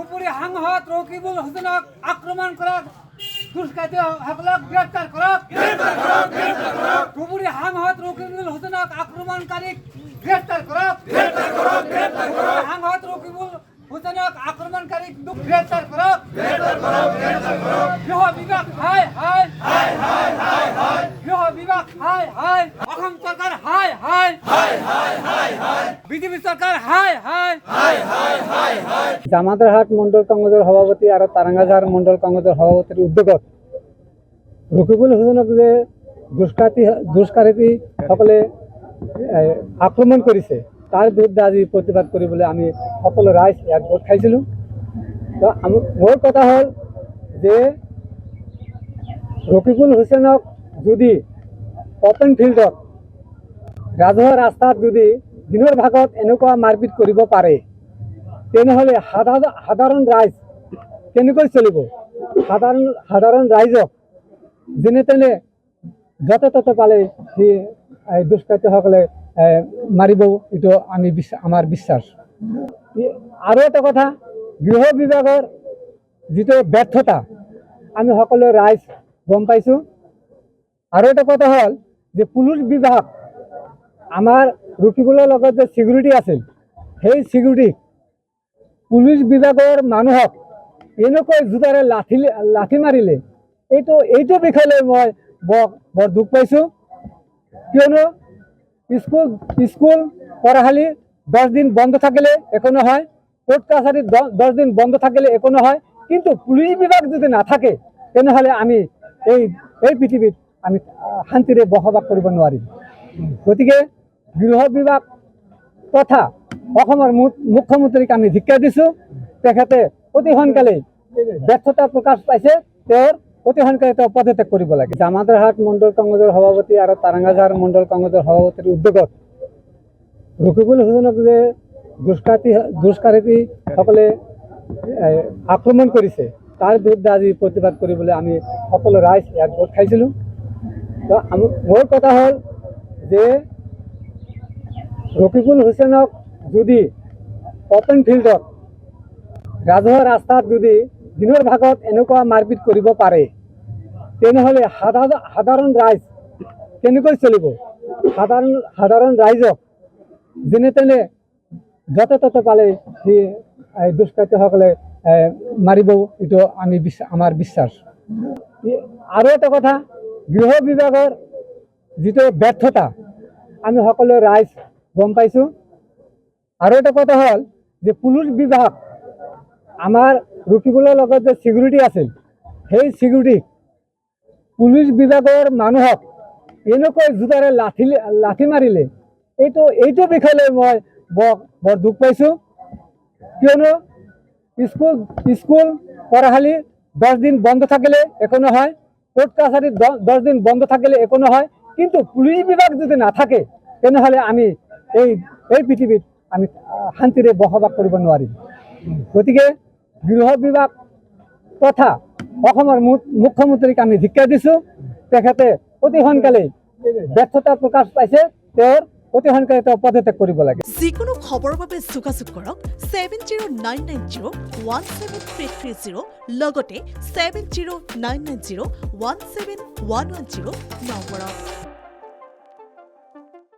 উপরে হাংহত রকিবুল হোসেনক আক্রমণ করা দুষ্কৃতী সকলক গ্রেফতার করক উপরে হাংহত রকিবুল হোসেনক আক্রমণকারী গ্রেফতার করক হাংহত রকিবুল হোসেনক আক্রমণকারী গ্রেফতার করক গৃহ বিভাগ হায় হায় গৃহ বিভাগ হায় হায় অসম সরকার হায় হায় বিজেপি সরকার হায় হায় জামাতারহাট মন্ডল কংগ্রেসের সভাপতি আর তারাঙ্গাঝার মন্ডল কংগ্রেসের সভাপতির উদ্যোগত রকিবুল হোসেনক যে দুষ্কৃতী সকলে আক্রমণ করেছে তার বিরুদ্ধে আজি প্রতিবাদ কৰিবলৈ আমি সকলো ৰাইজ ইয়াত গোট খাইছিলোঁ। তো মোৰ কথা হ'ল যে ৰকিবুল হোসেনক যদি অপেন ফিল্ডত ৰাজহুৱা ৰাস্তাত যদি দিনৰ ভাগত এনেকুৱা মাৰপিট কৰিব পাৰে তেনেহ'লে সাধাৰণ ৰাইজ কেনেকৈ চলিব? সাধাৰণ ৰাইজক যেনে তেনে য'তে ত'তে পালে সি দুষ্কৃতীসকলে মাৰিব, এইটো আমাৰ বিশ্বাস। আৰু এটা কথা, গৃহ বিভাগৰ যিটো ব্যৰ্থতা আমি সকলো ৰাইজ গম পাইছোঁ। আৰু এটা কথা হ'ল যে পুলিচ বিভাগ আমাৰ ৰকিবুলৰ লগত যে ছিকিউৰিটি আছিল, সেই ছিকিউৰিটি পুলিচ বিভাগৰ মানুহক এনেকৈ জোতাৰে লাঠি মাৰিলে, এইটো বিষয়লৈ মই বৰ দুখ পাইছোঁ। কিয়নো স্কুল পঢ়াশালী 10 দিন বন্ধ থাকিলে একো নহয়, কোৰ্ট কাছাৰী 10 দিন বন্ধ থাকিলে একো নহয়, কিন্তু পুলিচ বিভাগ যদি নাথাকে তেনেহ'লে আমি এই পৃথিৱীত আমি শান্তিৰে বসবাস কৰিব নোৱাৰিম। গতিকে গৃহ বিভাগ তথা অসমৰ মুখ্যমন্ত্ৰীক আমি ধিক্কাৰ দিছোঁ। তেখেতে অতি সোনকালে ব্যৰ্থতা প্ৰকাশ পাইছে, তেওঁৰ অতি সোনকালে তেওঁ পদত্যাগ কৰিব লাগে। জামাতাৰহাট মণ্ডল কংগ্ৰেছৰ সভাপতি আৰু তাৰাঙ্গাঝাৰ মণ্ডল কংগ্ৰেছৰ সভাপতিৰ উদ্যোগত ৰকিবুল হোসেনক যে দুষ্কৃতী সকলে আক্ৰমণ কৰেছে তাৰ বিৰুদ্ধে আজি প্ৰতিবাদ কৰিবলৈ আমি সকলো ৰাইজ ইয়াত গোট খাইছিলোঁ। তো মোৰ কথা হ'ল যে ৰকিবুল হোসেনক যদি অপেন ফিল্ডত ৰাজহুৱা ৰাস্তাত যদি দিনৰ ভাগত এনেকুৱা মাৰপিট কৰিব পাৰে তেনেহ'লে সাধাৰণ ৰাইজ কেনেকৈ চলিব? সাধাৰণ ৰাইজক যেনে তেনে য'তে ত'তে পালে সি দুষ্কৃতীসকলে মাৰিব, এইটো আমাৰ বিশ্বাস। আৰু এটা কথা, গৃহ বিভাগৰ যিটো ব্যৰ্থতা আমি সকলো ৰাইজ গম পাইছোঁ। আৰু এটা কথা হ'ল যে পুলিচ বিভাগ আমাৰ ৰকিবুলৰ লগত যে ছিকিউৰিটি আছিল, সেই ছিকিউৰিটি পুলিচ বিভাগৰ মানুহক এনেকৈ জোতাৰে লাঠি মাৰিলে, এইটো বিষয়লৈ মই বৰ দুখ পাইছোঁ। কিয়নো স্কুল পঢ়াশালী 10 দিন বন্ধ থাকিলে একো নহয়, কোৰ্ট কাছাৰী 10 দিন বন্ধ থাকিলে একো নহয়, কিন্তু পুলিচ বিভাগ যদি নাথাকে তেনেহ'লে আমি এই পৃথিৱীত আমি শান্তিৰে বসবাস কৰিব নোৱাৰিম। গতিকে গৃহ বিভাগ তথা অসমৰ মুখ্যমন্ত্ৰীক আমি ধিক্কাৰ দিছোঁ। তেখেতে অতি সোনকালে ব্যৰ্থতা প্ৰকাশ পাইছে, তেওঁৰ অতি সোনকালে তেওঁ পদত্যাগ কৰিব লাগে। যিকোনো খবৰৰ বাবে যোগাযোগ কৰক 7099017330 লগতে 7099017110 নম্বৰত।